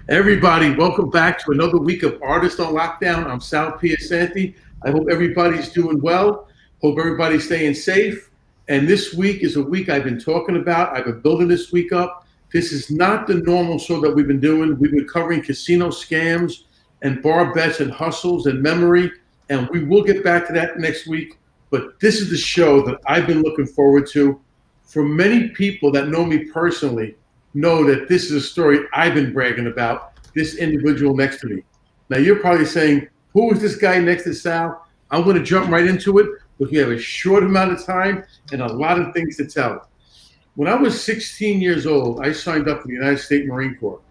Everybody, welcome back to another week of Artist on Lockdown. I'm Sal Piacente. I hope everybody's doing well. Hope everybody's staying safe. And this week is a week I've been talking about. I've been building this week up. This is not the normal show that we've been doing. We've been covering casino scams and bar bets and hustles and memory. And we will get back to that next week. But this is the show that I've been looking forward to. For many people that know me personally, know that this is a story I've been bragging about, this individual next to me. Now, you're probably saying, who is this guy next to Sal? I'm going to jump right into it because we have a short amount of time and a lot of things to tell. When I was 16 years old, I signed up for the United States Marine Corps.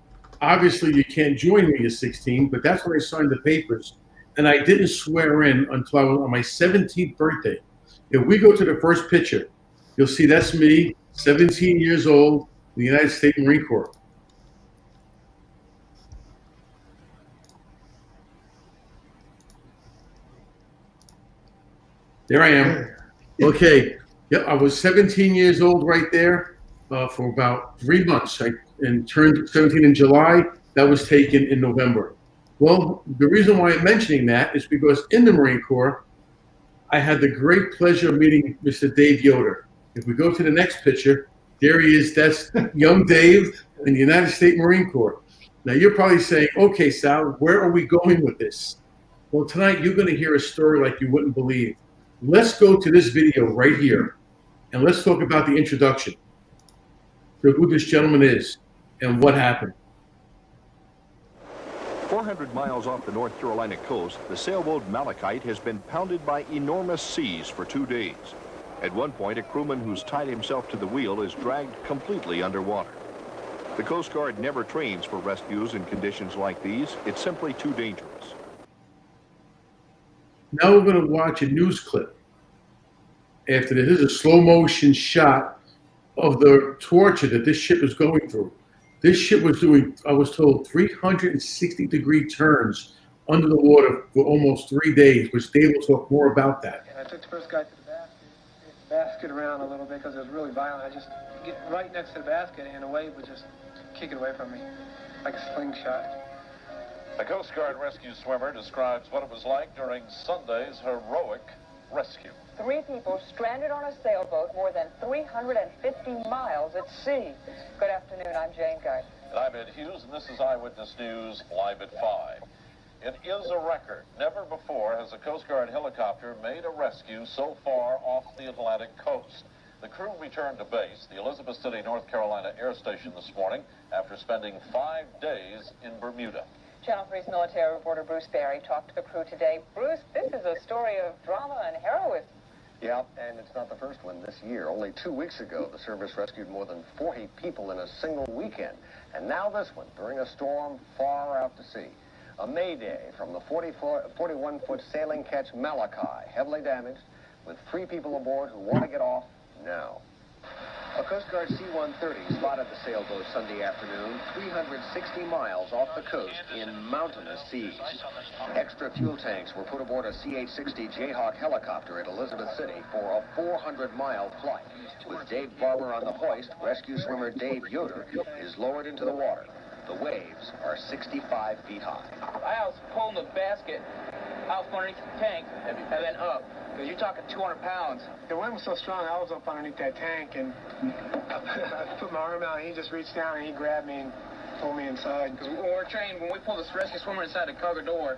Obviously, you can't join me at 16, but that's when I signed the papers. And I didn't swear in until I was on my 17th birthday. If we go to the first picture, you'll see that's me, 17 years old, the United States Marine Corps. There I am. Okay. Yep, I was 17 years old right there for about 3 months. And turned 17 in July. That was taken in November. Well, the reason why I'm mentioning that is because in the Marine Corps, I had the great pleasure of meeting Mr. Dave Yoder. If we go to the next picture, there he is. That's young Dave in the United States Marine Corps. Now, you're probably saying, okay, Sal, where are we going with this? Well, tonight you're going to hear a story like you wouldn't believe. Let's go to this video right here, and let's talk about the introduction to who this gentleman is and what happened. 400 miles off the North Carolina coast, the sailboat Malachite has been pounded by enormous seas for 2 days. At one point, a crewman who's tied himself to the wheel is dragged completely underwater. The Coast Guard never trains for rescues in conditions like these. It's simply too dangerous. Now we're going to watch a news clip. After this is a slow motion shot of the torture that this ship is going through. This ship was doing, I was told, 360-degree turns under the water for almost 3 days, which Dave will talk more about that. And I took the first guy to the basket around a little bit because it was really violent. I just get right next to the basket and a wave would just kick it away from me like a slingshot. A Coast Guard rescue swimmer describes what it was like during Sunday's heroic rescue. 3 people stranded on a sailboat more than 350 miles at sea. Good afternoon, I'm Jane Guy. And I'm Ed Hughes, and this is Eyewitness News Live at 5. It is a record. Never before has a Coast Guard helicopter made a rescue so far off the Atlantic coast. The crew returned to base, the Elizabeth City, North Carolina Air Station this morning, after spending 5 days in Bermuda. Channel 3's military reporter Bruce Barry talked to the crew today. Bruce, this is a story of drama and heroism. Yeah, and it's not the first one this year. Only 2 weeks ago, the service rescued more than 40 people in a single weekend. And now this one, during a storm far out to sea. A Mayday from the 41-foot sailing ketch Malachi, heavily damaged, with 3 people aboard who want to get off now. A Coast Guard C-130 spotted the sailboat Sunday afternoon, 360 miles off the coast in mountainous seas. Extra fuel tanks were put aboard a CH-60 Jayhawk helicopter at Elizabeth City for a 400-mile flight. With Dave Barber on the hoist, rescue swimmer Dave Yoder is lowered into the water. The waves are 65 feet high. I was pulling the basket out from underneath the tank and then up. Because you're talking 200 pounds. The wind was so strong, I was up underneath that tank, and I put my arm out, and he just reached down, and he grabbed me and pulled me inside. Because we're trained, when we pull this rescue swimmer inside the cargo door,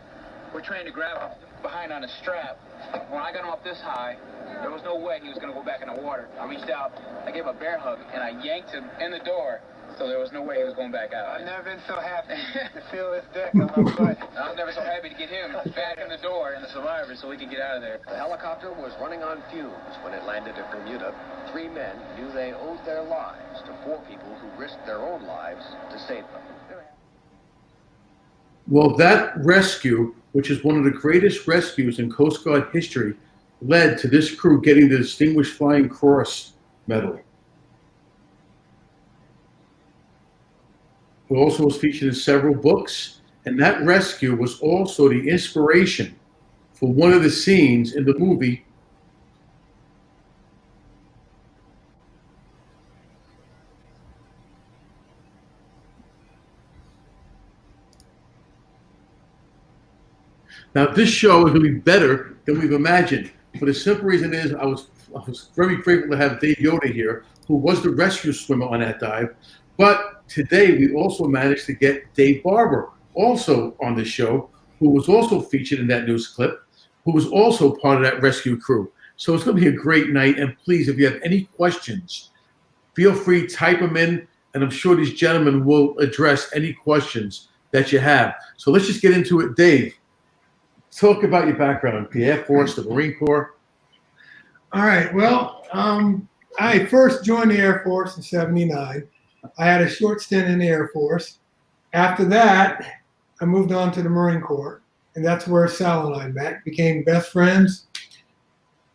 we're trained to grab him behind on a strap. When I got him up this high, there was no way he was going to go back in the water. I reached out, I gave him a bear hug, and I yanked him in the door. So there was no way he was going back out. I've never been so happy to feel this dick on my foot. I was never so happy to get him back in the door and the survivor so we could get out of there. The helicopter was running on fumes when it landed at Bermuda. 3 men knew they owed their lives to 4 people who risked their own lives to save them. Well, that rescue, which is one of the greatest rescues in Coast Guard history, led to this crew getting the Distinguished Flying Cross medal. It also was featured in several books, and that rescue was also the inspiration for one of the scenes in the movie Now, this show is going to be better than we've imagined. For the simple reason is I was very grateful to have Dave Yoder here, who was the rescue swimmer on that dive. But today we also managed to get Dave Barber also on the show, who was also featured in that news clip, who was also part of that rescue crew. So it's going to be a great night. And please, if you have any questions, feel free, type them in, and I'm sure these gentlemen will address any questions that you have. So let's just get into it. Dave, talk about your background, the Air Force, the Marine Corps. All right. Well, I first joined the Air Force in '79. I had a short stint in the Air Force. After that, I moved on to the Marine Corps, and that's where Sal and I met, became best friends.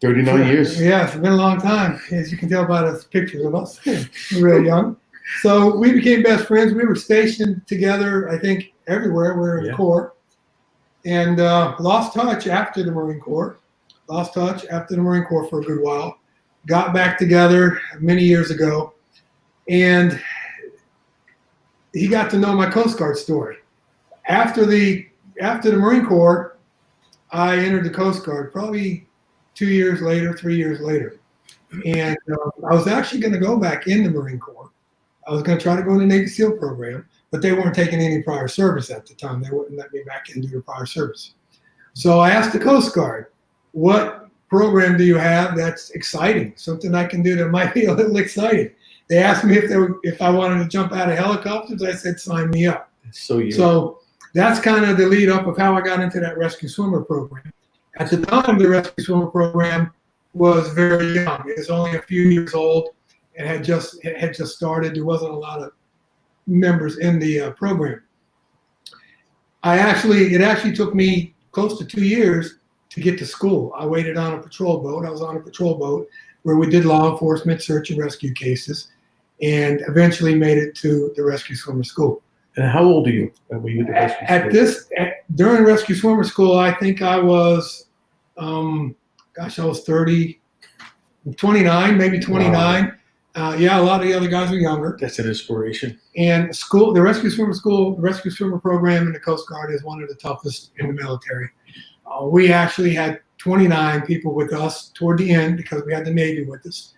39 years. Yeah, it's been a long time, as you can tell by the pictures of us. We're real young. So we became best friends. We were stationed together, I think, everywhere. We were in the Corps. And lost touch after the Marine Corps. Lost touch after the Marine Corps for a good while. Got back together many years ago. And he got to know my Coast Guard story. After the Marine Corps, I entered the Coast Guard probably 2 years later, 3 years later. And I was actually going to go back in the Marine Corps. I was going to try to go in the Navy SEAL program, but they weren't taking any prior service at the time. They wouldn't let me back in due to prior service. So I asked the Coast Guard, what program do you have that's exciting? Something I can do that might be a little exciting. They asked me if I wanted to jump out of helicopters. I said, sign me up. So that's kind of the lead up of how I got into that rescue swimmer program. At the time, the rescue swimmer program was very young. It was only a few years old. It had just started. There wasn't a lot of members in the program. It actually took me close to 2 years to get to school. I waited on a patrol boat. I was on a patrol boat where we did law enforcement search and rescue cases, and eventually made it to the rescue swimmer school. And how old are you when you did rescue school? During rescue swimmer school, I think I was, I was 29, maybe 29. Wow. A lot of the other guys were younger. That's an inspiration. And the rescue swimmer program in the Coast Guard is one of the toughest in the military. We actually had 29 people with us toward the end because we had the Navy with us.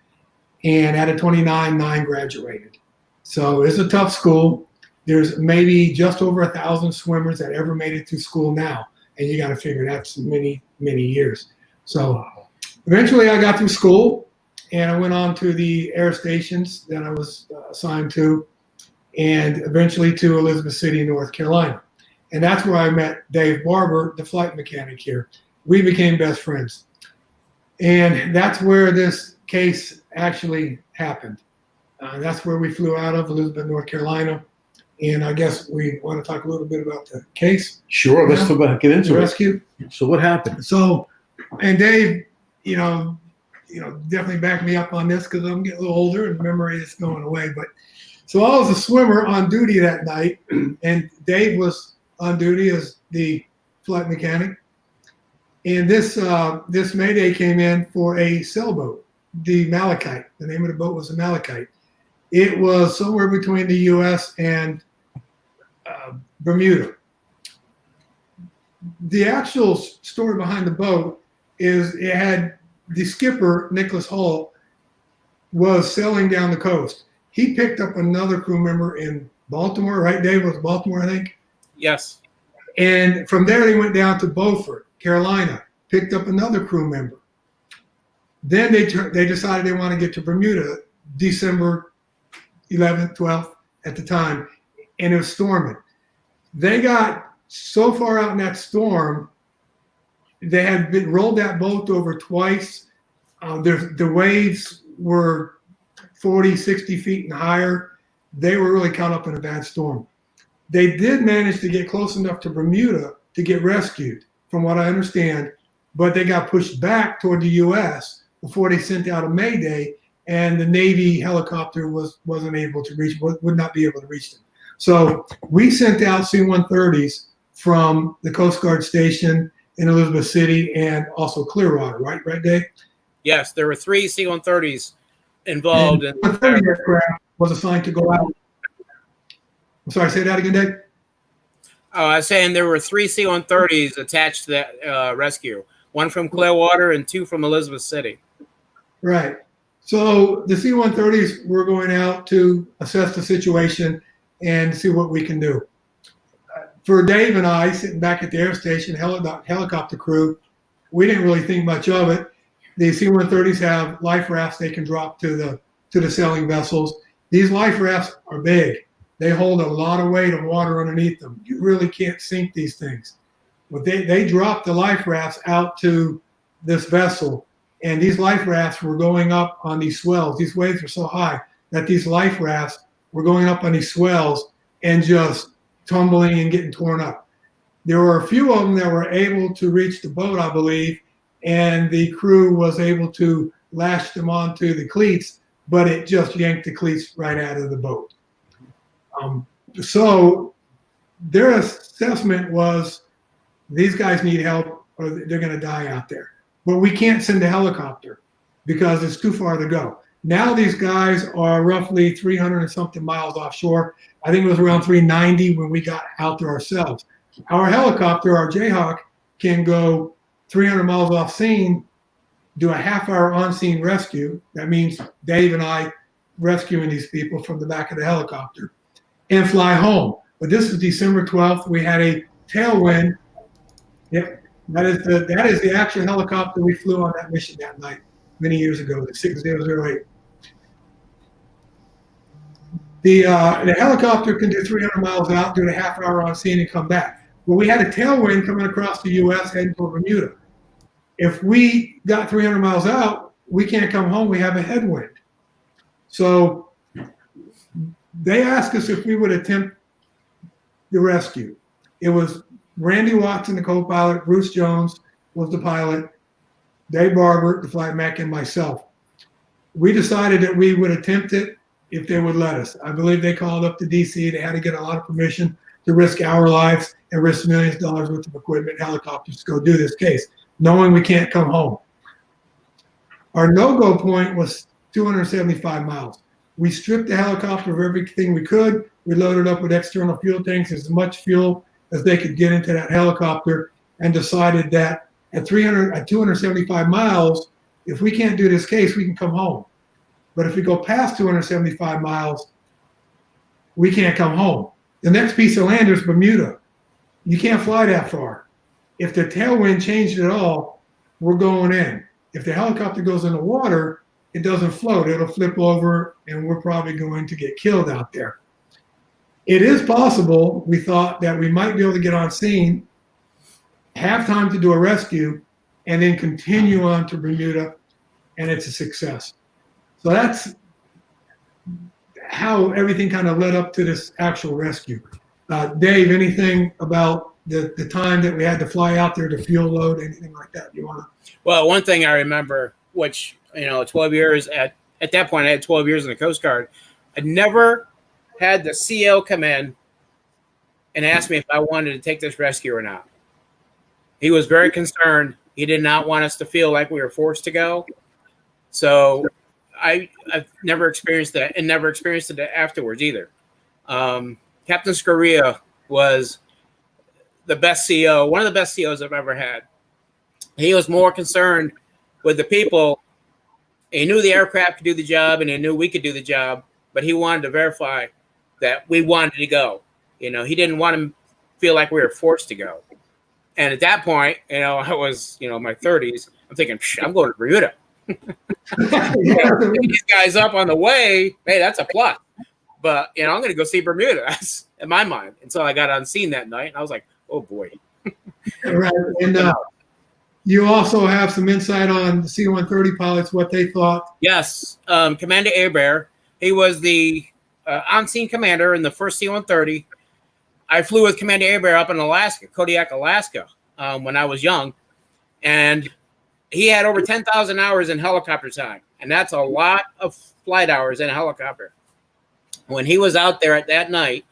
And out of 29, 9 graduated. So it's a tough school. There's maybe just over 1,000 swimmers that ever made it through school now. And you got to figure that's many, many years. So eventually I got through school and I went on to the air stations that I was assigned to, and eventually to Elizabeth City, North Carolina. And that's where I met Dave Barber, the flight mechanic here. We became best friends. And that's where this case actually happened. That's where we flew out of, Elizabeth, North Carolina. And I guess we want to talk a little bit about the case. Sure, let's get into the it. Rescue. So what happened? So, and Dave, definitely back me up on this because I'm getting a little older and memory is going away. But so I was a swimmer on duty that night, and Dave was on duty as the flight mechanic. And this Mayday came in for a sailboat, the Malachite. The name of the boat was the Malachite. It was somewhere between the U.S. and Bermuda. The actual story behind the boat is it had the skipper, Nicholas Hall, was sailing down the coast. He picked up another crew member in Baltimore, right, Dave? It was Baltimore, I think? Yes. And from there, they went down to Beaufort, Carolina, picked up another crew member. Then they decided they want to get to Bermuda, December 11th, 12th at the time, and it was storming. They got so far out in that storm, they had rolled that boat over twice. The waves were 40, 60 feet and higher. They were really caught up in a bad storm. They did manage to get close enough to Bermuda to get rescued, from what I understand, but they got pushed back toward the U.S. before they sent out a Mayday, and the Navy helicopter wasn't able to reach, would not be able to reach them. So we sent out C-130s from the Coast Guard station in Elizabeth City and also Clearwater, right, Dave? Yes, there were 3 C-130s involved. And the 130 aircraft was assigned to go out. I'm sorry, say that again, Dave? I was saying there were 3 C-130s attached to that rescue. 1 from Clearwater and 2 from Elizabeth City. Right. So the C-130s were going out to assess the situation and see what we can do. For Dave and I, sitting back at the air station, helicopter crew, we didn't really think much of it. The C-130s have life rafts they can drop to the sailing vessels. These life rafts are big. They hold a lot of weight of water underneath them. You really can't sink these things. But they dropped the life rafts out to this vessel, and these life rafts were going up on these swells. These waves were so high that these life rafts were going up on these swells and just tumbling and getting torn up. There were a few of them that were able to reach the boat, I believe, and the crew was able to lash them onto the cleats, but it just yanked the cleats right out of the boat. So their assessment was these guys need help or they're going to die out there. But we can't send a helicopter because it's too far to go. Now these guys are roughly 300 and something miles offshore. I think it was around 390 when we got out there ourselves. Our helicopter, our Jayhawk, can go 300 miles off scene, do a half-hour on-scene rescue. That means Dave and I rescuing these people from the back of the helicopter and fly home. But this is December 12th. We had a tailwind. Yep, that is the actual helicopter we flew on that mission that night many years ago, the 6008. The helicopter can do 300 miles out, do a half-hour on scene, and come back. Well, we had a tailwind coming across the U.S. heading toward Bermuda. If we got 300 miles out, we can't come home. We have a headwind. So they asked us if we would attempt the rescue. It was Randy Watson, the co-pilot, Bruce Jones was the pilot, Dave Barber, the flight mech, and myself. We decided that we would attempt it if they would let us. I believe they called up to D.C. They had to get a lot of permission to risk our lives and risk millions of dollars worth of equipment, helicopters to go do this case, knowing we can't come home. Our no-go point was 275 miles. We stripped the helicopter of everything we could. We loaded up with external fuel tanks, as much fuel as they could get into that helicopter, and decided that at 275 miles, if we can't do this case, we can come home. But if we go past 275 miles, we can't come home. The next piece of land is Bermuda. You can't fly that far. If the tailwind changed at all, we're going in. If the helicopter goes in the water, it doesn't float. It'll flip over, and we're probably going to get killed out there. It is possible, we thought, that we might be able to get on scene, have time to do a rescue, and then continue on to Bermuda, and it's a success. So that's how everything kind of led up to this actual rescue. Dave, anything about the time that we had to fly out there to fuel load, anything like that you want to? Well, one thing I remember, which, 12 years at that point, I had 12 years in the Coast Guard. I never had the CL come in and ask me if I wanted to take this rescue or not. He was very concerned. He did not want us to feel like we were forced to go. So I've never experienced that, and never experienced it afterwards either. Captain Scaria was the best CO, one of the best COs I've ever had. He was more concerned with the people. He knew the aircraft could do the job, and he knew we could do the job, but he wanted to verify that we wanted to go. He didn't want to feel like we were forced to go. And at that point, I was, my 30s. I'm thinking, I'm going to Bermuda. These guys up on the way, hey, that's a plus. But, I'm going to go see Bermuda. That's in my mind. And so I got on scene that night, and I was like, oh, boy. Right. And you also have some insight on the C-130 pilots, what they thought. Yes. Commander Airbear, he was the on-scene commander in the first C-130. I flew with Commander Airbear up in Alaska, Kodiak, Alaska, when I was young. And he had over 10,000 hours in helicopter time. And that's a lot of flight hours in a helicopter. When he was out there at that night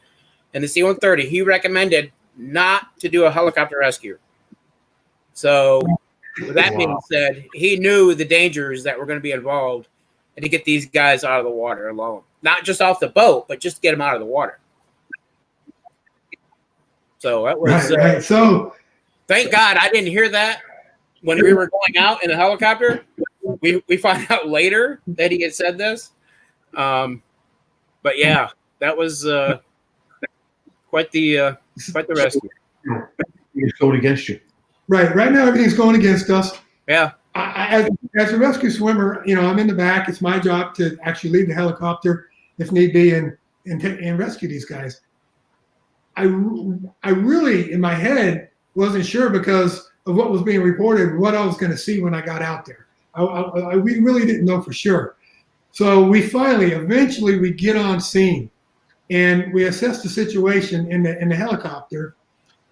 in the C-130, he recommended not to do a helicopter rescue. So with that being said, he knew the dangers that were going to be involved and to get these guys out of the water alone. Not just off the boat, but just to get them out of the water. So that was right. So thank God I didn't hear that when we were going out in the helicopter. We found out later that he had said this. But yeah, that was quite the rescue. It's going against you. right now everything's going against us. Yeah. As a rescue swimmer, I'm in the back. It's my job to actually lead the helicopter if need be and rescue these guys. I really, in my head, wasn't sure because of what was being reported, what I was going to see when I got out there. We really didn't know for sure. So we eventually we get on scene and we assess the situation in the helicopter.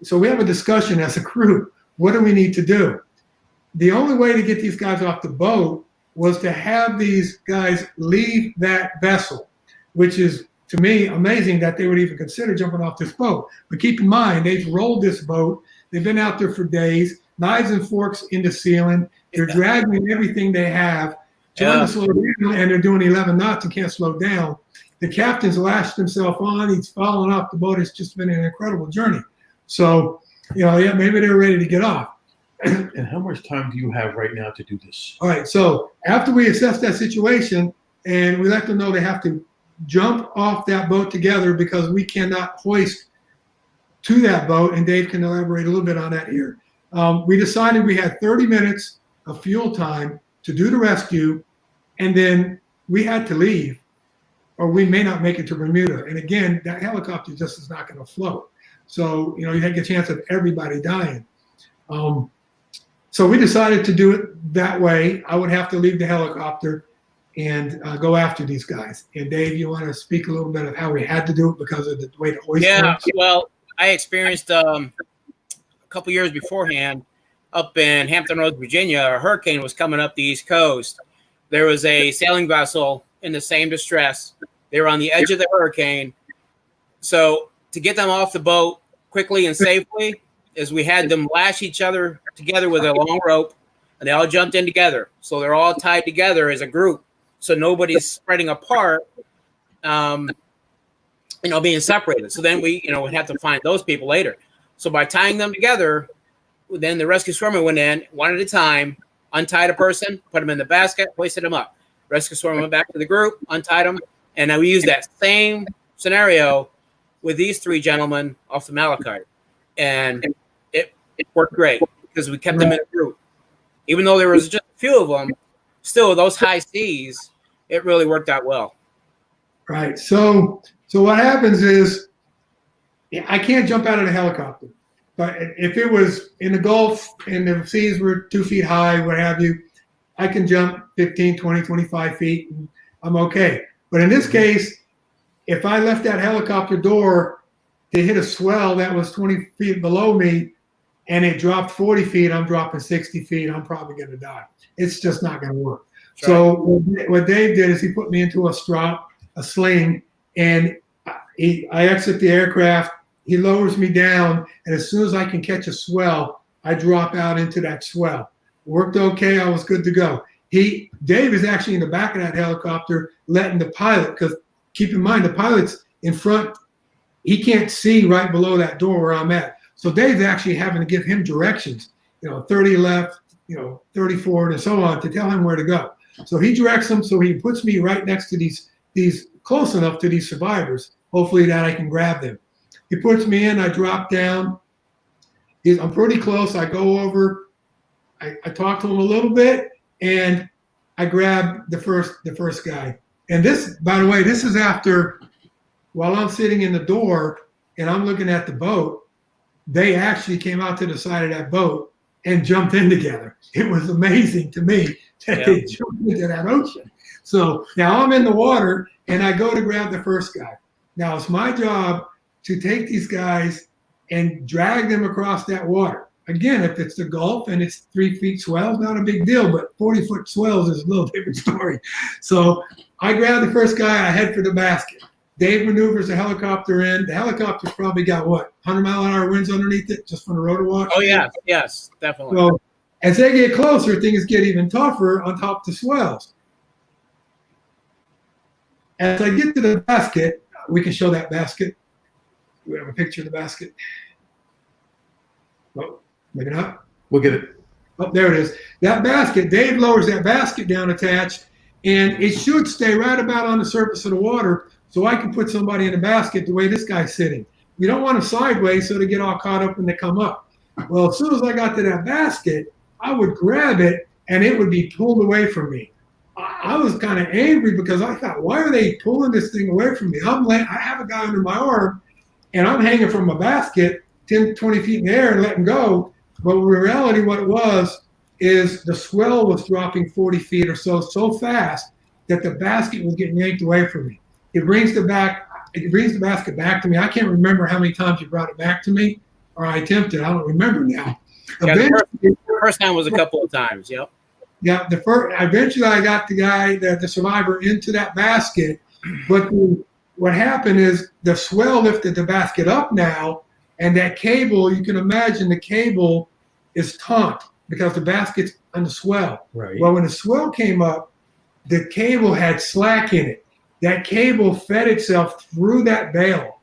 So we have a discussion as a crew. What do we need to do? The only way to get these guys off the boat was to have these guys leave that vessel, which is, to me, amazing that they would even consider jumping off this boat. But keep in mind, they've rolled this boat. They've been out there for days, knives and forks in the ceiling. They're dragging everything they have, trying to slow down, and they're doing 11 knots and can't slow down. The captain's lashed himself on. He's fallen off the boat. It's just been an incredible journey. So, maybe they're ready to get off. And how much time do you have right now to do this? All right. So after we assess that situation and we let them know they have to jump off that boat together because we cannot hoist to that boat, and Dave can elaborate a little bit on that here. We decided we had 30 minutes of fuel time to do the rescue, and then we had to leave or we may not make it to Bermuda. And again, that helicopter just is not going to float. So, you take a chance of everybody dying. So we decided to do it that way. I would have to leave the helicopter and go after these guys. And Dave, you want to speak a little bit of how we had to do it because of the way the hoist works? Well, I experienced a couple years beforehand up in Hampton Roads, Virginia. A hurricane was coming up the East Coast. There was a sailing vessel in the same distress. They were on the edge of the hurricane. So to get them off the boat quickly and safely is we had them lash each other together with a long rope, and they all jumped in together. So they're all tied together as a group. So nobody's spreading apart, being separated. So then we, would have to find those people later. So by tying them together, then the rescue swimmer went in one at a time, untied a person, put them in the basket, hoisted them up. Rescue swimmer went back to the group, untied them, and then we used that same scenario with these three gentlemen off the malachite. And it worked great because we kept them in a group. Even though there was just a few of them, still those high seas, it really worked out well. Right. So what happens is I can't jump out of the helicopter. But if it was in the Gulf and the seas were 2 feet high, what have you, I can jump 15, 20, 25 feet, and I'm okay. But in this case, if I left that helicopter door to hit a swell that was 20 feet below me and it dropped 40 feet, I'm dropping 60 feet, I'm probably going to die. It's just not going to work. Right. So what Dave did is he put me into a strap, a sling, and I exit the aircraft. He lowers me down, and as soon as I can catch a swell, I drop out into that swell. Worked okay. I was good to go. Dave is actually in the back of that helicopter letting the pilot, because keep in mind, the pilot's in front. He can't see right below that door where I'm at. So Dave's actually having to give him directions, 30 left, 30 forward, and so on, to tell him where to go. So he directs them, so he puts me right next to these close enough to these survivors, hopefully that I can grab them. He puts me in, I drop down. I'm pretty close. I go over, I talk to him a little bit, and I grab the first guy. And this, by the way, this is after, while I'm sitting in the door and I'm looking at the boat, they actually came out to the side of that boat and jumped in together. It was amazing to me that they jumped into that ocean. So now I'm in the water and I go to grab the first guy. Now it's my job to take these guys and drag them across that water. Again, if it's the Gulf and it's 3 feet swells, not a big deal, but 40-foot swells is a little different story. So I grab the first guy, I head for the basket. Dave maneuvers the helicopter in. The helicopter's probably got, 100-mile-an-hour winds underneath it, just from the rotor wash? Oh, yeah, yes, definitely. So as they get closer, things get even tougher on top of the swells. As I get to the basket, we can show that basket. We have a picture of the basket. Oh, maybe not. We'll get it. Oh, there it is. That basket, Dave lowers that basket down attached, and it should stay right about on the surface of the water so I can put somebody in the basket the way this guy's sitting. You don't want them sideways so they get all caught up when they come up. Well, as soon as I got to that basket, I would grab it and it would be pulled away from me. I was kind of angry because I thought, why are they pulling this thing away from me? I have a guy under my arm and I'm hanging from a basket 10, 20 feet in the air and letting go. But in reality, what it was is the swell was dropping 40 feet or so fast that the basket was getting yanked away from me. It brings the basket back to me. I can't remember how many times you brought it back to me, or I attempted. I don't remember now. Yeah, the first time was a couple of times. Yep. Yeah, eventually I got the survivor into that basket, but what happened is the swell lifted the basket up now, and that cable, you can imagine the cable is taut because the basket's on the swell. Right. Well, when the swell came up, the cable had slack in it. That cable fed itself through that bail.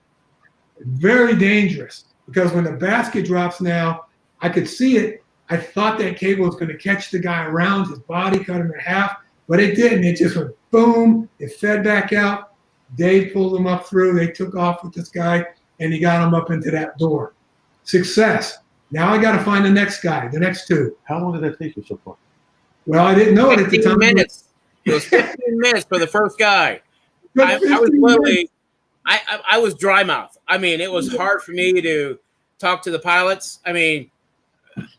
Very dangerous because when the basket drops now, I could see it. I thought that cable was going to catch the guy around his body, cut him in half, but it didn't. It just went boom. It fed back out. Dave pulled him up through. They took off with this guy, and he got him up into that door. Success. Now I got to find the next guy, the next two. How long did that take you so far? Well, I didn't know it at the 15 time. minutes. It was 15 minutes for the first guy. I was literally, I was dry mouth. I mean, it was hard for me to talk to the pilots. I mean,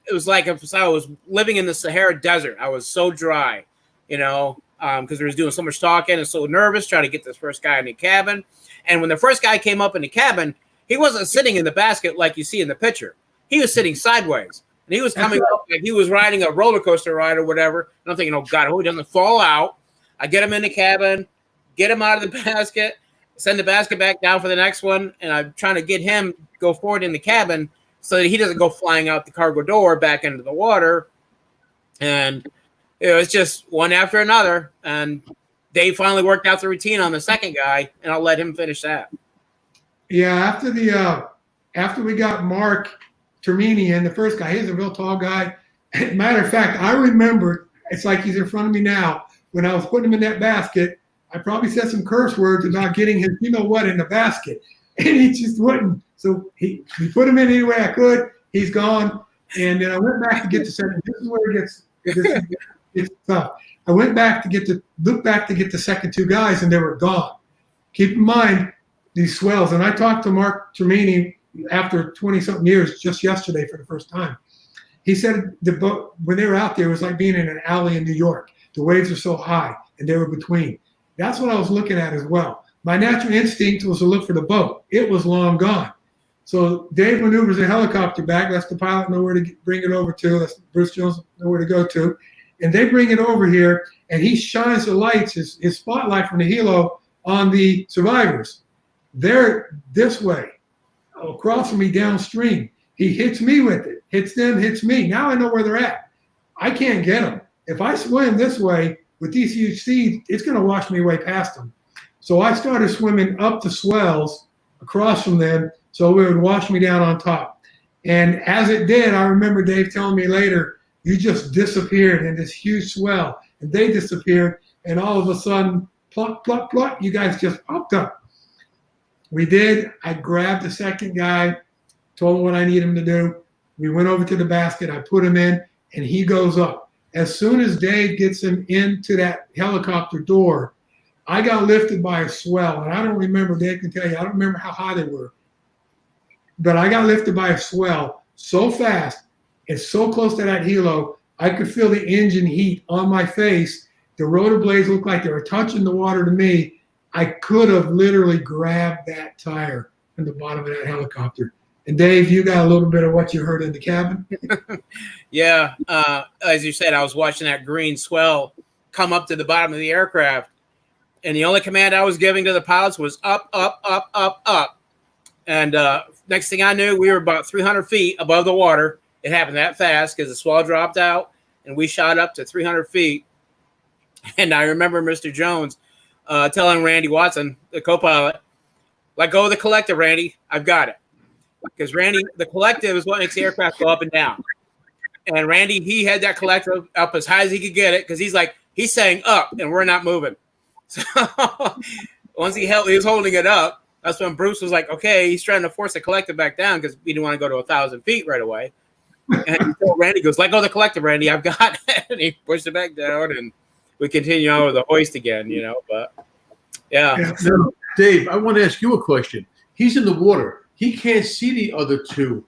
it was like if I was living in the Sahara Desert. I was so dry, because we was doing so much talking and so nervous trying to get this first guy in the cabin. And when the first guy came up in the cabin, he wasn't sitting in the basket like you see in the picture. He was sitting sideways. And he was coming up like he was riding a roller coaster ride or whatever. And I'm thinking, oh, God, I hope he doesn't fall out. I get him in the cabin, get him out of the basket, send the basket back down for the next one. And I'm trying to get him go forward in the cabin so that he doesn't go flying out the cargo door back into the water. And it was just one after another. And Dave finally worked out the routine on the second guy, and I'll let him finish that. Yeah, after we got Mark Termini in, the first guy, he's a real tall guy. Matter of fact, I remember, it's like he's in front of me now, when I was putting him in that basket, I probably said some curse words about getting his you-know-what in the basket. And he just wouldn't. So he put him in any way I could. He's gone. And then I went back to get the second. This is where it gets tough. I went back to look back to get the second two guys, and they were gone. Keep in mind these swells. And I talked to Mark Termini after 20-something years just yesterday for the first time. He said the boat, when they were out there, it was like being in an alley in New York. The waves are so high, and they were between. That's what I was looking at as well. My natural instinct was to look for the boat. It was long gone. So Dave maneuvers a helicopter back, lets the pilot know where to bring it over to, lets Bruce Jones know where to go to. And they bring it over here, and he shines the lights, his spotlight from the helo on the survivors. They're this way, across from me downstream. He hits me with it, hits them, hits me. Now I know where they're at. I can't get them. If I swim this way with these huge seas, it's going to wash me way past them. So I started swimming up the swells across from them so it would wash me down on top. And as it did, I remember Dave telling me later, you just disappeared in this huge swell. And they disappeared, and all of a sudden, pluck, pluck, pluck, you guys just popped up. We did. I grabbed the second guy, told him what I need him to do. We went over to the basket. I put him in, and he goes up. As soon as Dave gets him into that helicopter door, I got lifted by a swell. And I don't remember, Dave can tell you, I don't remember how high they were. But I got lifted by a swell so fast and so close to that helo, I could feel the engine heat on my face. The rotor blades looked like they were touching the water to me. I could have literally grabbed that tire from the bottom of that helicopter. And Dave, you got a little bit of what you heard in the cabin? Yeah. As you said, I was watching that green swell come up to the bottom of the aircraft. And the only command I was giving to the pilots was up, up, up, up, up. And next thing I knew, we were about 300 feet above the water. It happened that fast because the swell dropped out, and we shot up to 300 feet. And I remember Mr. Jones telling Randy Watson, the co-pilot, let go of the collector, Randy. I've got it. because Randy, the collective is what makes the aircraft go up and down. And Randy, he had that collective up as high as he could get it because he's saying up, and we're not moving. So once he was holding it up, that's when Bruce was like, okay, he's trying to force the collective back down because we didn't want to go to 1,000 feet right away. And so Randy goes, let go of the collective, Randy, I've got it. And he pushed it back down, and we continue on with the hoist again, but yeah. Now, Dave, I want to ask you a question. He's in the water. He can't see the other two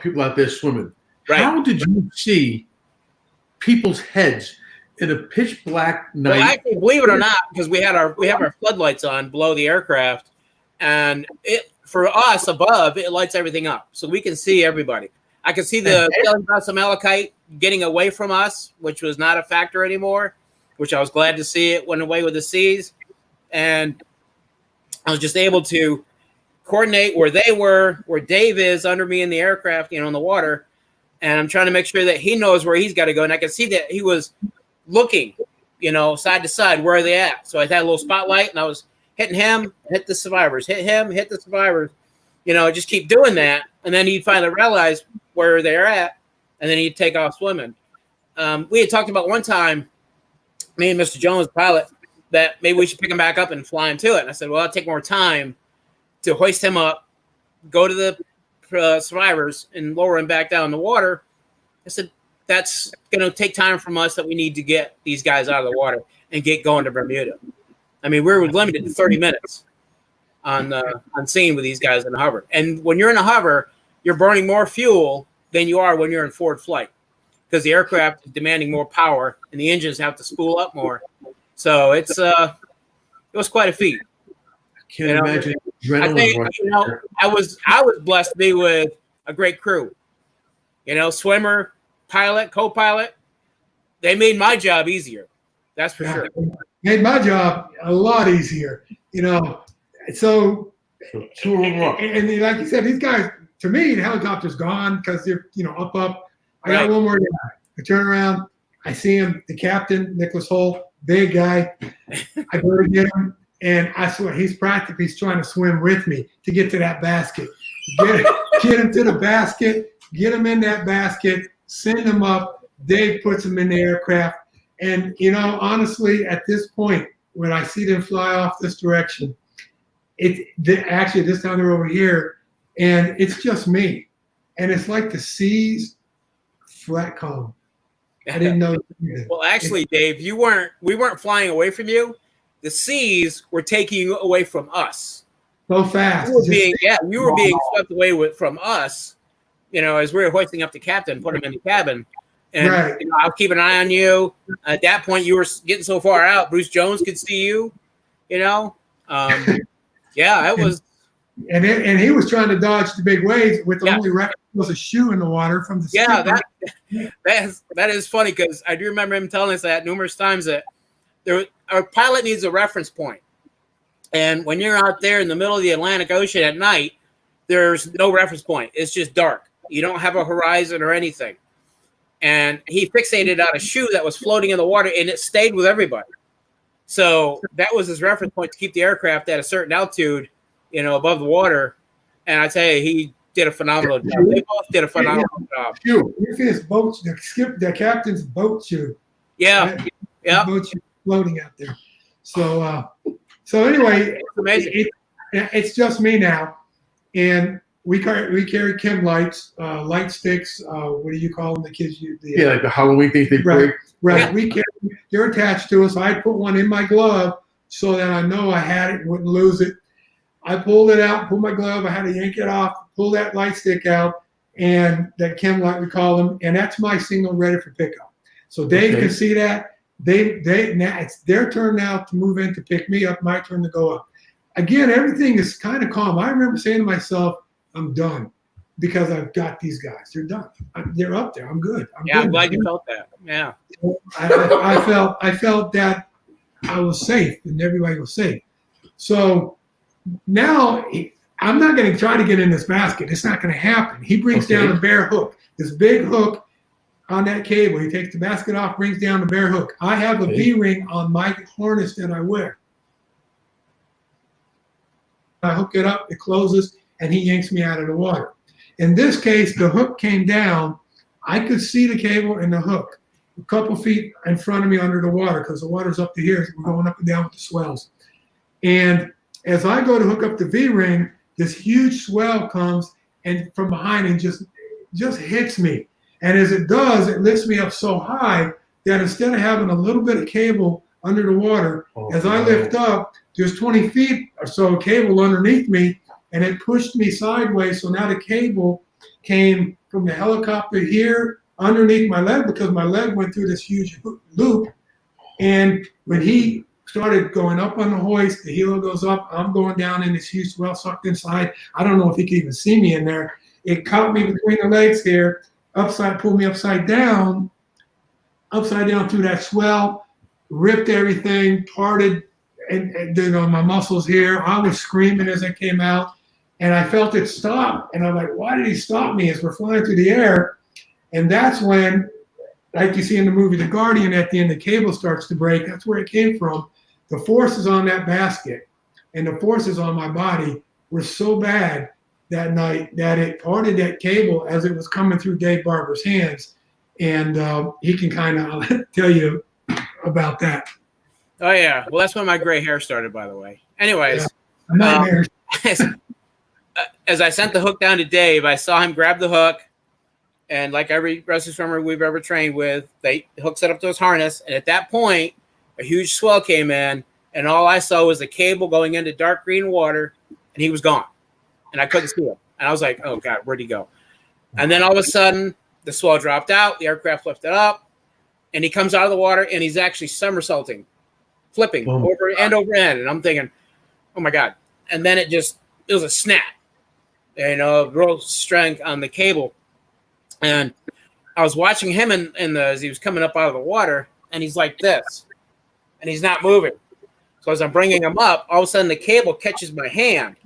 people out there swimming. Right. How did you see people's heads in a pitch black night? Well, actually, believe it or not, because we have our floodlights on below the aircraft, and for us above, it lights everything up, so we can see everybody. I can see the malachite getting away from us, which was not a factor anymore, which I was glad to see. It went away with the seas, and I was just able to coordinate where they were, where Dave is under me in the aircraft, in the water. And I'm trying to make sure that he knows where he's got to go. And I can see that he was looking, side to side. Where are they at? So I had a little spotlight, and I was hitting him, hit the survivors, hit him, hit the survivors. Just keep doing that. And then he'd finally realize where they're at, and then he'd take off swimming. We had talked about one time, me and Mr. Jones, the pilot, that maybe we should pick him back up and fly him to it. And I said, well, I'll take more time to hoist him up, go to the survivors, and lower him back down in the water. I said, that's going to take time from us that we need to get these guys out of the water and get going to Bermuda. I mean, we were limited to 30 minutes on scene with these guys in a hover. And when you're in a hover, you're burning more fuel than you are when you're in forward flight because the aircraft is demanding more power and the engines have to spool up more. So it was quite a feat. Can't imagine. I think I was blessed to be with a great crew. Swimmer, pilot, co-pilot. They made my job easier. That's for sure. Made my job a lot easier. So and like you said, these guys. To me, the helicopter's gone because they're up. I got one more guy. I turn around. I see him. The captain, Nicholas Holt, big guy. I go to get him. And I swear, he's trying to swim with me to get to that basket. Get him to the basket, get him in that basket, send him up. Dave puts him in the aircraft. And, honestly, at this point, when I see them fly off this direction, actually, this time they're over here, and it's just me. And it's like the seas, flat calm. I didn't know. Well, actually, Dave, we weren't flying away from you. The seas were taking you away from us. So fast. You were being swept away from us, as we were hoisting up the captain, put him in the cabin. And right. I was keeping an eye on you. At that point, you were getting so far out, Bruce Jones could see you, Yeah, it was. And he was trying to dodge the big waves with the only record was a shoe in the water from the skipper. that is funny because I do remember him telling us that numerous times that our pilot needs a reference point. And when you're out there in the middle of the Atlantic Ocean at night, there's no reference point. It's just dark. You don't have a horizon or anything. And he fixated on a shoe that was floating in the water, and it stayed with everybody. So that was his reference point to keep the aircraft at a certain altitude, above the water. And I tell you, he did a phenomenal job. They both did a phenomenal job. Shoe. His boat, the captain's boat shoe. Yeah. Yeah. Boat shoe floating out there. So anyway, it's amazing. It's just me now, and we carry chem lights, light sticks. What do you call them? The kids use like the Halloween things they break. Right. Yeah. They're attached to us. I put one in my glove so that I know I had it and wouldn't lose it. I pulled it out, pulled my glove. I had to yank it off, pull that light stick out, and that chem light we call them, and that's my signal ready for pickup. So Dave can see that. Now it's their turn now to move in to pick me up, my turn to go up. Again, everything is kind of calm. I remember saying to myself, I'm done because I've got these guys. They're done. They're up there. I'm good. I'm glad you felt that. Yeah. I felt that I was safe and everybody was safe. So now I'm not going to try to get in this basket. It's not going to happen. He brings down a bare hook, this big hook on that cable. He takes the basket off, brings down the bare hook. I have a V-ring on my harness that I wear. I hook it up, it closes, and he yanks me out of the water. In this case, the hook came down. I could see the cable and the hook a couple feet in front of me under the water because the water's up to here. We're going up and down with the swells. And as I go to hook up the V-ring, this huge swell comes and from behind and just hits me. And as it does, it lifts me up so high that instead of having a little bit of cable under the water, as I lift up, there's 20 feet or so of cable underneath me, and it pushed me sideways. So now the cable came from the helicopter here underneath my leg because my leg went through this huge loop. And when he started going up on the hoist, the helo goes up, I'm going down in this huge swell, sucked inside. I don't know if he could even see me in there. It caught me between the legs here, pulled me upside down through that swell, ripped everything, parted, and my muscles here. I was screaming as I came out, and I felt it stop. And I'm like, why did he stop me as we're flying through the air? And that's when, like you see in the movie The Guardian, at the end, the cable starts to break. That's where it came from. The forces on that basket and the forces on my body were so bad that night that it parted that cable as it was coming through Dave Barber's hands. And he can kind of tell you about that. Oh, yeah. Well, that's when my gray hair started, by the way. Anyways, as I sent the hook down to Dave, I saw him grab the hook. And like every rescue swimmer we've ever trained with, they hooks it up to his harness. And at that point, a huge swell came in. And all I saw was the cable going into dark green water. And he was gone. And I couldn't see him. And I was like, oh, God, where'd he go? And then all of a sudden, the swell dropped out. The aircraft lifted up. And he comes out of the water. And he's actually somersaulting, flipping over end over end. And I'm thinking, oh, my God. And then it was a snap. Real strength on the cable. And I was watching him as he was coming up out of the water. And he's like this. And he's not moving. So as I'm bringing him up, all of a sudden the cable catches my hand.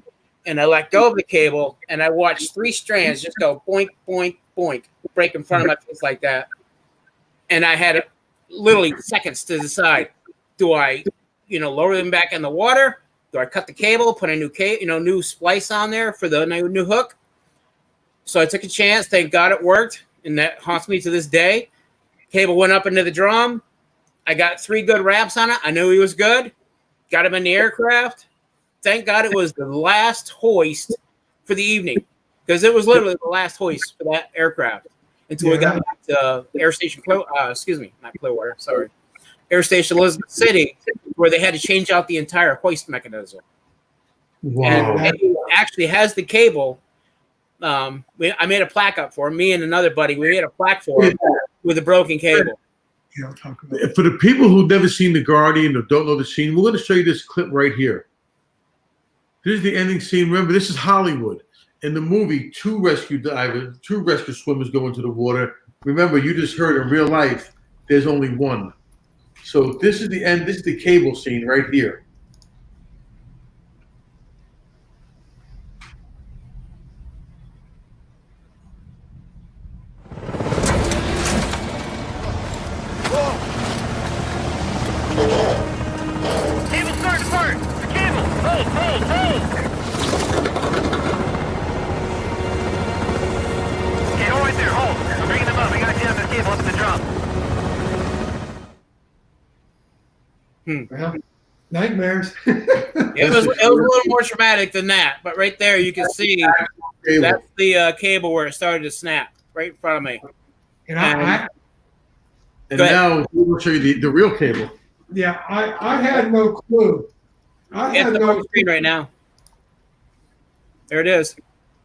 And I let go of the cable, and I watched 3 strands just go boink, boink, boink, break in front of my face like that. And I had literally seconds to decide: do I, lower them back in the water? Do I cut the cable, put a new splice on there for the new hook? So I took a chance. Thank God it worked, and that haunts me to this day. Cable went up into the drum. I got 3 good wraps on it. I knew he was good. Got him in the aircraft. Thank God it was the last hoist for the evening, because it was literally the last hoist for that aircraft until we got back to Air Station, not Clearwater, sorry, Air Station Elizabeth City, where they had to change out the entire hoist mechanism. Wow. And he actually has the cable. I made a plaque up for him. Me and another buddy, we made a plaque for him with a broken cable. Yeah, I'll talk about it. For the people who've never seen The Guardian or don't know the scene, we're going to show you this clip right here. This is the ending scene. Remember, this is Hollywood. In the movie, 2 rescue swimmers go into the water. Remember, you just heard in real life, there's only 1. So this is the end. This is the cable scene right here. Cable starting to burn! The cable! Hold! Okay, hold right there, hold. I'm bringing them up. I gotta jam this cable up in the drum. Well, nightmares. It was a little more traumatic than that, but right there you can see that's the cable where it started to snap right in front of me. And now we'll show you the real cable. Yeah, I had no clue. I had no screen right now. There it is.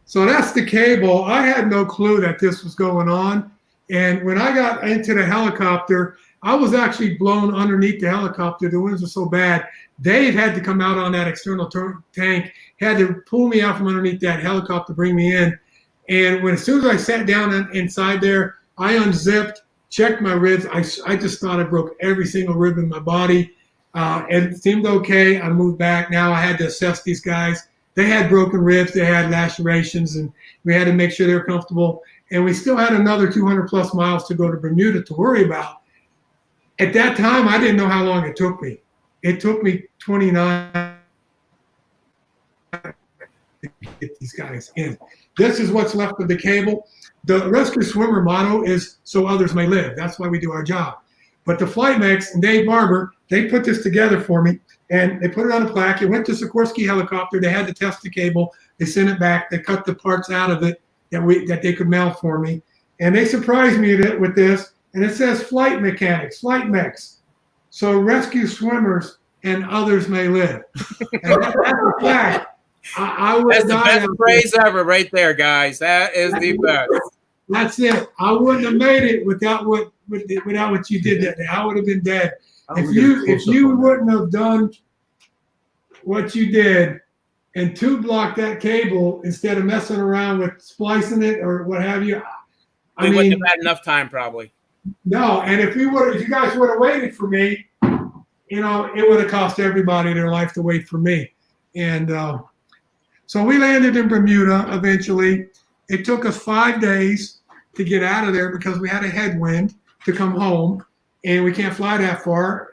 So that's the cable. I had no clue that this was going on. And when I got into the helicopter, I was actually blown underneath the helicopter. The winds were so bad. Dave had to come out on that external tank, had to pull me out from underneath that helicopter, bring me in. And as soon as I sat down inside there, I unzipped, checked my ribs. I just thought I broke every single rib in my body. It seemed okay. I moved back. Now I had to assess these guys. They had broken ribs. They had lacerations, and we had to make sure they were comfortable. And we still had another 200-plus miles to go to Bermuda to worry about. At that time, I didn't know how long it took me. It took me 29. to get these guys in. This is what's left of the cable. The rescue swimmer motto is so others may live. That's why we do our job. But the flight mechs and Dave Barber, they put this together for me, and they put it on a plaque. It went to Sikorsky helicopter. They had to test the cable. They sent it back. They cut the parts out of it that they could mail for me. And they surprised me with this, and it says flight mechanics, flight mechs. So rescue swimmers and others may live. And that's a fact. I would That's the best phrase ever right there, guys. That is the best. That's it. I wouldn't have made it without what you did that day. I would have been dead. If you wouldn't have done what you did and tube locked that cable instead of messing around with splicing it or what have you, We wouldn't have had enough time probably. No, and if you guys would have waited for me, it would have cost everybody their life to wait for me. And so we landed in Bermuda eventually. It took us 5 days to get out of there because we had a headwind to come home, and we can't fly that far.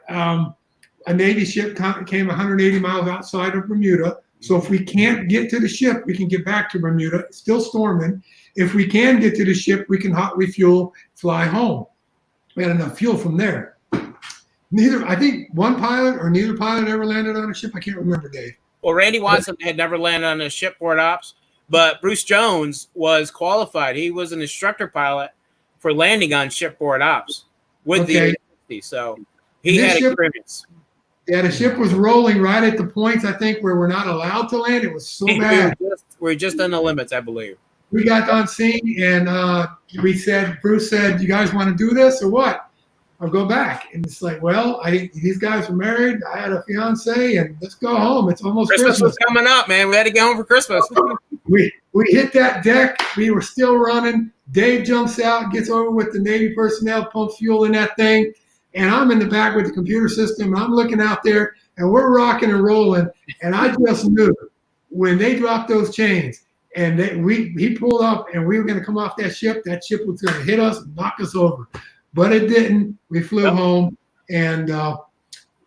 A Navy ship came 180 miles outside of Bermuda. So if we can't get to the ship, we can get back to Bermuda. It's still storming. If we can get to the ship, we can hot refuel, fly home. We had enough fuel from there. I think one pilot or neither pilot ever landed on a ship. I can't remember, Dave. Well, Randy Watson had never landed on a shipboard ops, but Bruce Jones was qualified. He was an instructor pilot for landing on shipboard ops with the agency, so he had experience. Yeah, the ship was rolling right at the points, I think, where we're not allowed to land. It was so bad. We're just on the limits, I believe. We got on scene, and Bruce said, you guys want to do this or what? I'll go back. And it's like, well, these guys were married. I had a fiance, and let's go home. It's almost Christmas. Was coming up, man. We had to get home for Christmas. We hit that deck. We were still running. Dave jumps out, gets over with the Navy personnel, pumps fuel in that thing. And I'm in the back with the computer system, and I'm looking out there, and we're rocking and rolling. And I just knew when they dropped those chains and he pulled up and we were going to come off that ship was going to hit us and knock us over. But it didn't. We flew home, and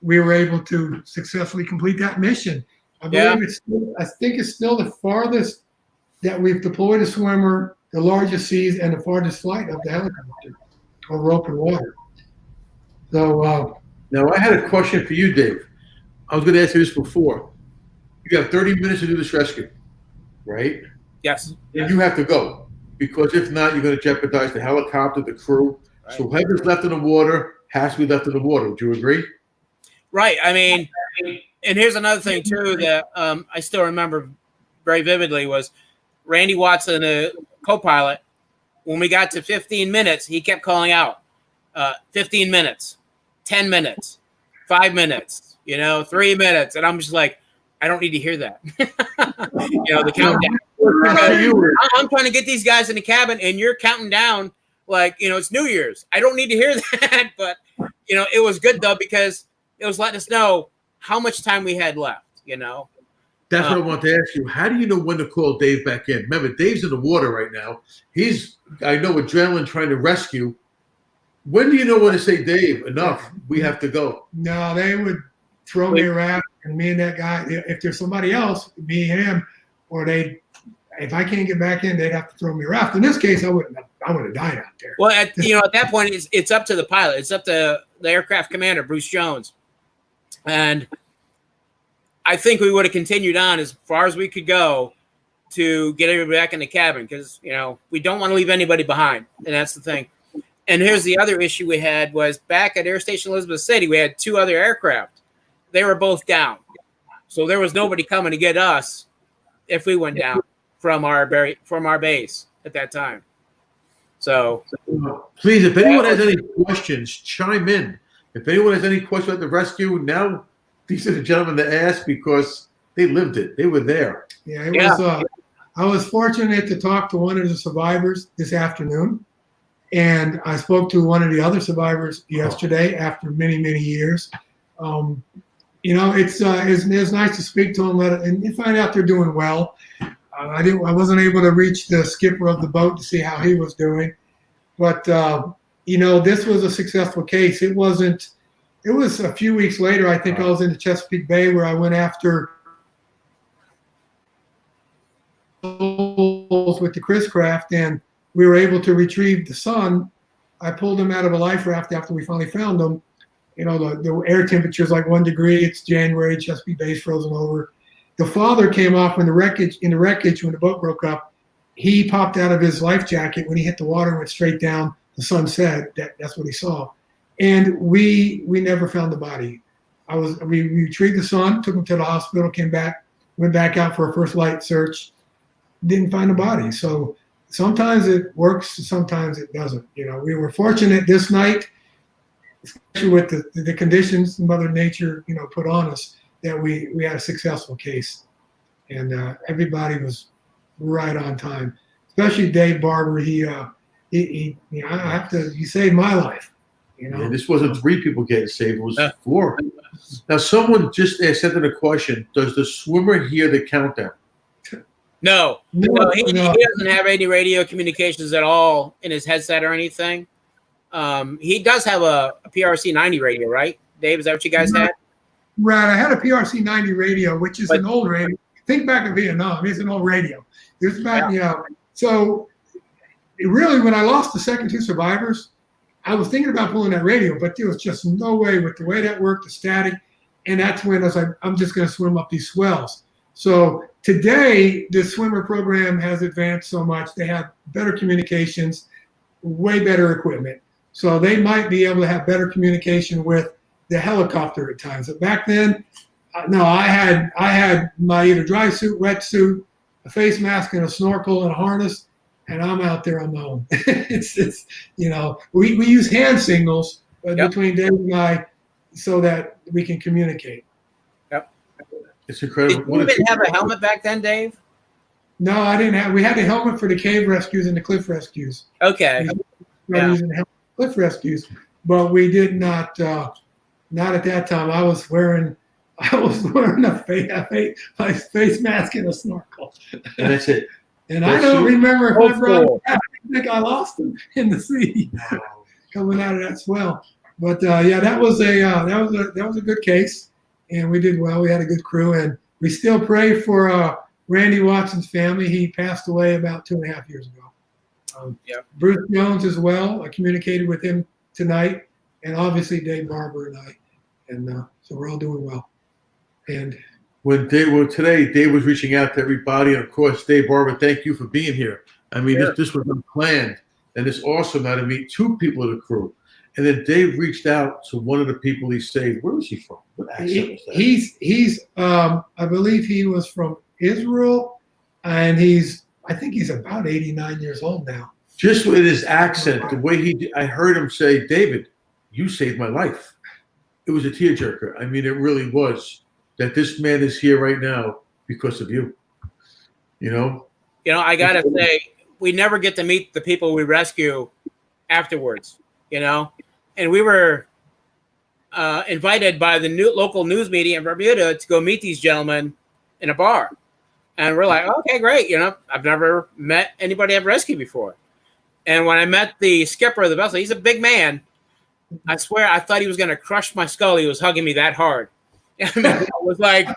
we were able to successfully complete that mission. I think it's still the farthest that we've deployed a swimmer, the largest seas, and the farthest flight of the helicopter over open water. So now I had a question for you, Dave. I was going to ask you this before. You got 30 minutes to do this rescue, right? Yes. And you have to go, because if not, you're going to jeopardize the helicopter, the crew. Right. So whoever's left in the water has to be left in the water. Would you agree? Right. I mean, and here's another thing too that I still remember very vividly was Randy Watson, the co-pilot. When we got to 15 minutes, he kept calling out 15 minutes, 10 minutes, 5 minutes, 3 minutes. And I'm just like, I don't need to hear that. The countdown. I'm trying to get these guys in the cabin, and you're counting down like, it's New Year's. I don't need to hear that. But, it was good, though, because it was letting us know how much time we had left, That's what I want to ask you. How do you know when to call Dave back in? Remember, Dave's in the water right now. I know, adrenaline trying to rescue. When do you know when to say, Dave, enough, we have to go? No, they would throw me a raft, and me and that guy, if there's somebody else, me and him, or if I can't get back in, they'd have to throw me a raft. In this case, I would have died out there. Well, at that point, it's up to the pilot. It's up to the aircraft commander, Bruce Jones. And I think we would have continued on as far as we could go to get everybody back in the cabin because, we don't want to leave anybody behind. And that's the thing. And here's the other issue we had was back at Air Station Elizabeth City, we had 2 other aircraft. They were both down. So there was nobody coming to get us if we went down from our base at that time. So please, if anyone has any questions, chime in. If anyone has any questions about the rescue, now these are the gentlemen to ask because they lived it. They were there. Yeah, I was fortunate to talk to one of the survivors this afternoon. And I spoke to one of the other survivors yesterday after many, many years. It's nice to speak to them and find out they're doing well. I wasn't able to reach the skipper of the boat to see how he was doing, but this was a successful case. It was a few weeks later. I think I was in the Chesapeake Bay where I went after with the Chris craft, and we were able to retrieve the son. I pulled him out of a life raft after we finally found him. You know, the air temperature is like 1 degree. It's January. Chesapeake Bay's frozen over. The father came off in the wreckage when the boat broke up. He popped out of his life jacket when he hit the water and went straight down. The son said that's what he saw. And we never found the body. We retrieved the son, took him to the hospital, came back, went back out for a first light search, didn't find the body. So sometimes it works, sometimes it doesn't. You know, we were fortunate this night, especially with the conditions Mother Nature, you know, put on us, that we had a successful case. And everybody was right on time, especially Dave Barber. He saved my life. You know, yeah, this wasn't 3 people getting saved; it was 4. Now, someone just sent in a question: does the swimmer hear the countdown? No, he doesn't have any radio communications at all in his headset or anything. He does have a PRC 90 radio, right? Dave, is that what you guys had? Right, I had a PRC 90 radio, which is an old radio. Think back in Vietnam; it's an old radio. There's back, So, really, when I lost the second 2 survivors, I was thinking about pulling that radio, but there was just no way with the way that worked, the static. And that's when I was like, I'm just going to swim up these swells. So today, the swimmer program has advanced so much. They have better communications, way better equipment. So they might be able to have better communication with the helicopter at times. But back then, no, I had my either dry suit, wet suit, a face mask, and a snorkel and a harness. And I'm out there on my own. it's you know, we use hand signals between Dave and I so that we can communicate. Yep. It's incredible. Did you even have a helmet back then, Dave? No, I didn't have. We had a helmet for the cave rescues and the cliff rescues. Okay. Using the helmet for cliff rescues, but we did not. Not at that time. I was wearing a face mask and a snorkel. And that's it. And I don't remember if I brought him back. I think I lost him in the sea coming out of that swell. But that was a good case, and we did well. We had a good crew, and we still pray for Randy Watson's family. He passed away about 2.5 years ago. Bruce Jones as well. I communicated with him tonight, and obviously Dave Barber and I, and so we're all doing well. And today, Dave was reaching out to everybody, and of course, Dave Barber, thank you for being here. I mean, this was unplanned, and it's awesome now to meet 2 people of the crew. And then Dave reached out to one of the people he saved. Where was he from? What accent was that? He's I believe he was from Israel, and I think he's about 89 years old now. Just with his accent, the way I heard him say, "David, you saved my life." It was a tearjerker. I mean, it really was. That this man is here right now because of you. You know, I gotta say, we never get to meet the people we rescue afterwards. You know, and we were invited by the local news media in Bermuda to go meet these gentlemen in a bar, and we're like, okay, great. You know, I've never met anybody I've rescued before, and when I met the skipper of the vessel, he's a big man. I swear, I thought he was gonna crush my skull. He was hugging me that hard. I mean, I was like,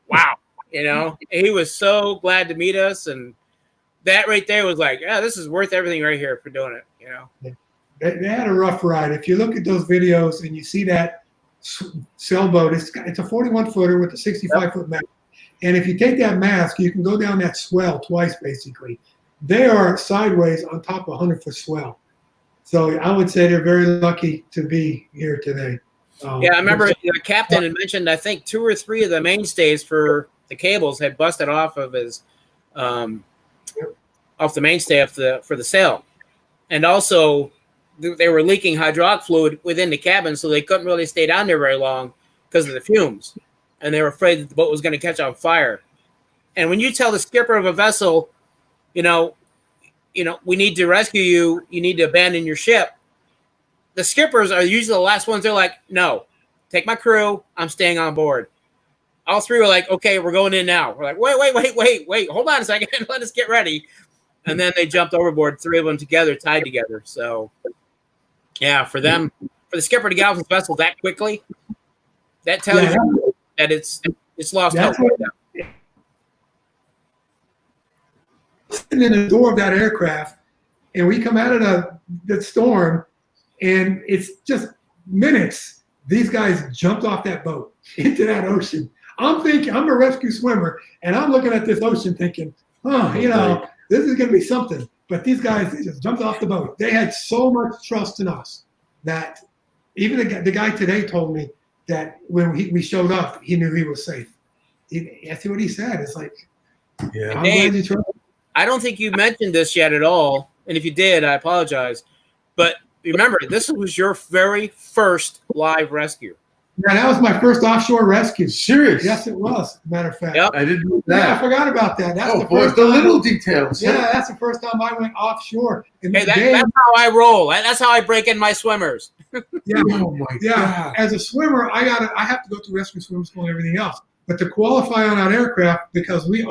wow, you know, he was so glad to meet us. And that right there was like, yeah, this is worth everything right here for doing it, you know. They had a rough ride. If you look at those videos and you see that sailboat, it's a 41-footer with a 65-foot mast. And if you take that mast, you can go down that swell twice, basically. They are sideways on top of a 100-foot swell. So I would say they're very lucky to be here today. I remember the captain had mentioned, I think 2 or 3 of the mainstays for the cables had busted off of his, off the mainstay for the sail. And also they were leaking hydraulic fluid within the cabin, so they couldn't really stay down there very long because of the fumes. And they were afraid that the boat was going to catch on fire. And when you tell the skipper of a vessel, you know, we need to rescue you, you need to abandon your ship, the skippers are usually the last ones. They're like, no, take my crew. I'm staying on board. All 3 were like, okay, we're going in now. We're like, wait. Hold on a second. Let us get ready. And then they jumped overboard, 3 of them together, tied together. So, yeah, for the skipper to get off his vessel that quickly, that tells you that it's lost hope. sitting in the door of that aircraft, and we come out of the storm, and it's just minutes. These guys jumped off that boat into that ocean. I'm thinking, I'm a rescue swimmer, and I'm looking at this ocean thinking, this is going to be something. But these guys, they just jumped off the boat. They had so much trust in us that even the guy today told me that when we showed up, he knew he was safe. That's what he said. It's like, yeah. I'm glad you trust. I don't think you mentioned this yet at all. And if you did, I apologize. But remember, this was your very first live rescue. Yeah, that was my first offshore rescue. Serious? Yes, it was. Matter of fact. Yep. I didn't know that. Yeah, I forgot about that. That's the boy, first the time. little details. Yeah, that's the first time I went offshore. And Hey, that's how I roll. That's how I break in my swimmers. Yeah, Oh my yeah. God. As a swimmer, I have to go through rescue swim school and everything else. But to qualify on that aircraft, because we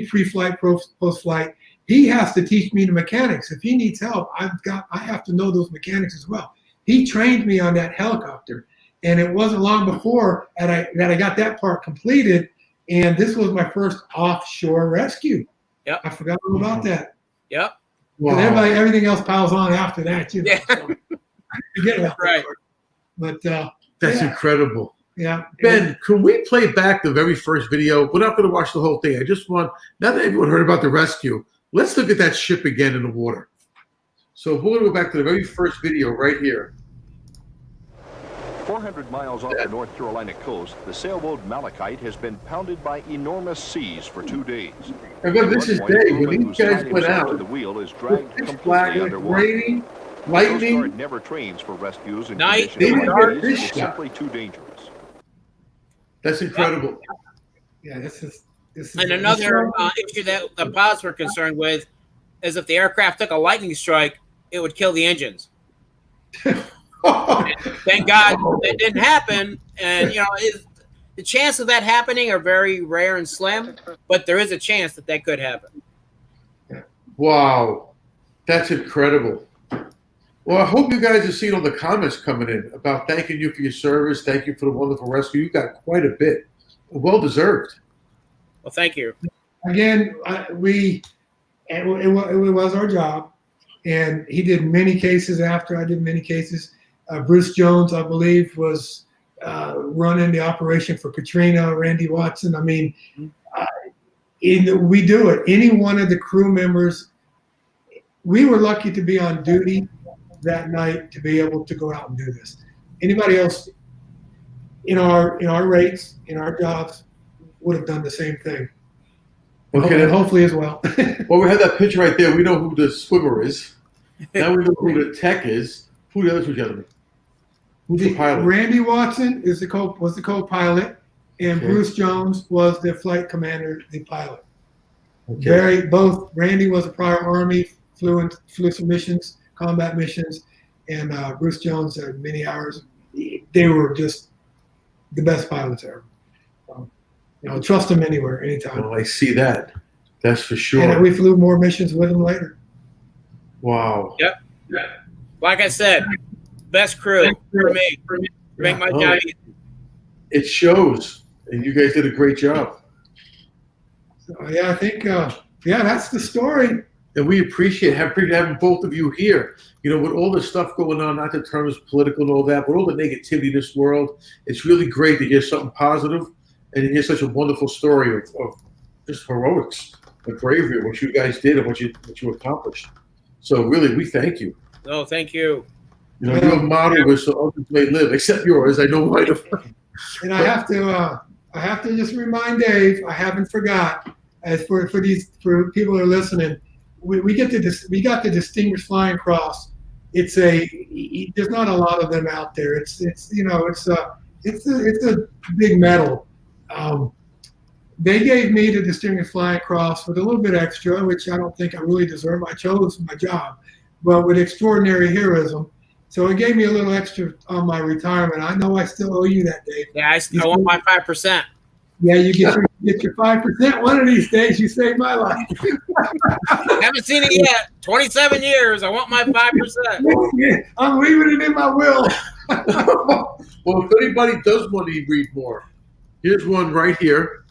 pre-flight, post-flight, he has to teach me the mechanics. If he needs help, I have to know those mechanics as well. He trained me on that helicopter, and it wasn't long before that I got that part completed. And this was my first offshore rescue. Yep. I forgot all about that. Yep. Wow. Everything else piles on after that, you know. Yeah. So, forget about Right. that part. But That's yeah. incredible. Yeah. Ben, can we play back the very first video? We're not going to watch the whole thing. I just want, now that everyone heard about the rescue, let's look at that ship again in the water. So we're going to go back to the very first video right here. 400 miles off the North Carolina coast, the sailboat Malachite has been pounded by enormous seas for 2 days. And then this is day when these guys went out. The wheel is dragged Pitch completely black, underwater. raining, The Coast lightning. Guard never trains for rescues in Night. conditions They like didn't get these. this It's shot. simply too dangerous. That's incredible. Yeah, this is And another issue that the pilots were concerned with is if the aircraft took a lightning strike, it would kill the engines. Thank God that didn't happen. And, the chance of that happening are very rare and slim, but there is a chance that could happen. Wow. That's incredible. Well, I hope you guys have seen all the comments coming in about thanking you for your service. Thank you for the wonderful rescue. You got quite a bit. Well deserved. Well, thank you. Again, it was our job, and he did many cases after I did many cases. Bruce Jones, I believe, was running the operation for Katrina. Randy Watson. I mean, we do it. Any one of the crew members. We were lucky to be on duty that night to be able to go out and do this. Anybody else in our rates, in our jobs, would have done the same thing. Okay. Hopefully as well. Well, we have that picture right there. We know who the swimmer is. Now we know who the tech is. Who the other two gentlemen? Who's the pilot? Randy Watson was the co-pilot, and Okay. Bruce Jones was the flight commander, the pilot. Okay. Both. Randy was a prior Army, flew some missions, combat missions, and Bruce Jones had many hours. They were just the best pilots ever. Trust them anywhere, anytime. Oh, I see that. That's for sure. And we flew more missions with them later. Wow. Yep. Like I said, best crew for me. Make my job easy. It shows, and you guys did a great job. So, I think, that's the story. And we appreciate having both of you here. With all the stuff going on, not to turn as political and all that, but all the negativity in this world, it's really great to hear something positive and to hear such a wonderful story of just heroics and bravery, what you guys did and what you accomplished. So really, we thank you. Oh, thank you. Your motto is so others may live, except yours. I know why. And I have to just remind Dave. I haven't forgot. As for people who are listening, we got the Distinguished Flying Cross. There's not a lot of them out there. It's a big medal. They gave me the Distinguished Flying Cross with a little bit extra, which I don't think I really deserve. I chose my job, but with extraordinary heroism. So it gave me a little extra on my retirement. I know I still owe you that, Dave. Yeah, I want my 5%. Yeah, you get your 5% one of these days. You saved my life. Haven't seen it yet. 27 years. I want my 5%. I'm leaving it in my will. Well, if anybody does want to read more, here's one right here.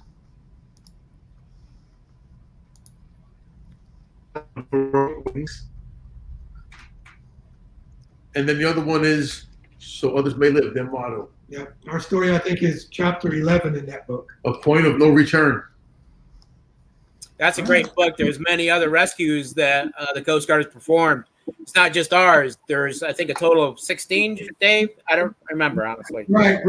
And then the other one is so others may live, their motto. Yeah, our story I think is chapter 11 in that book. A point of no return. That's a great book. There's many other rescues that the Coast Guard has performed. It's not just ours. There's, I think, a total of 16, Dave. I don't remember, honestly. Right.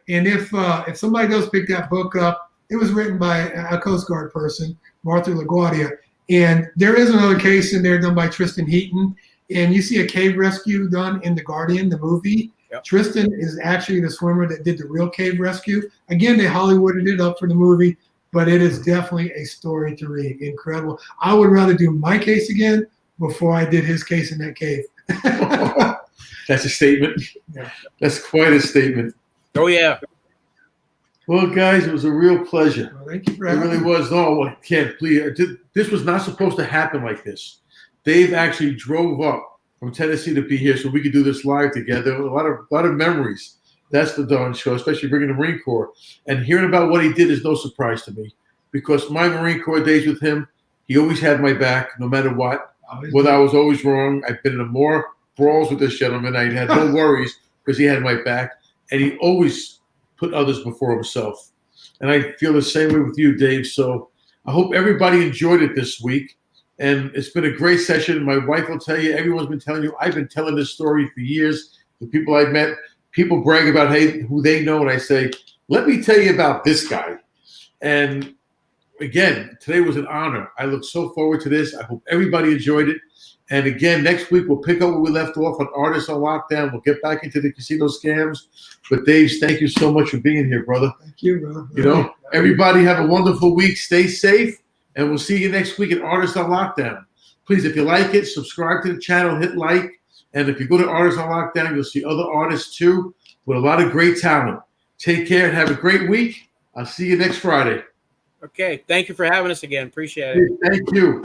And if somebody does pick that book up, it was written by a Coast Guard person, Martha LaGuardia. And there is another case in there done by Tristan Heaton. And you see a cave rescue done in The Guardian, the movie. Yep. Tristan is actually the swimmer that did the real cave rescue. Again, they Hollywooded it up for the movie, but it is definitely a story to read. Incredible. I would rather do my case again before I did his case in that cave. That's a statement. Yeah. That's quite a statement. Oh, yeah. Well, guys, it was a real pleasure. Well, thank you for It having really me. was. No, I can't believe it. This was not supposed to happen like this. Dave actually drove up from Tennessee to be here so we could do this live together. A lot of memories. That's the darn show, especially bringing the Marine Corps. And hearing about what he did is no surprise to me because my Marine Corps days with him, he always had my back no matter what. Whether I was always wrong, I've been in more brawls with this gentleman. I had no worries because he had my back. And he always put others before himself. And I feel the same way with you, Dave. So I hope everybody enjoyed it this week. And it's been a great session. My wife will tell you, everyone's been telling you, I've been telling this story for years. The people I've met, people brag about who they know. And I say, let me tell you about this guy. And again, today was an honor. I look so forward to this. I hope everybody enjoyed it. And again, next week, we'll pick up where we left off on Artists on Lockdown. We'll get back into the casino scams. But Dave, thank you so much for being here, brother. Thank you, brother. You know, everybody have a wonderful week. Stay safe. And we'll see you next week at Artists on Lockdown. Please, if you like it, subscribe to the channel, hit like. And if you go to Artists on Lockdown, you'll see other artists too with a lot of great talent. Take care and have a great week. I'll see you next Friday. Okay. Thank you for having us again. Appreciate it. Thank you.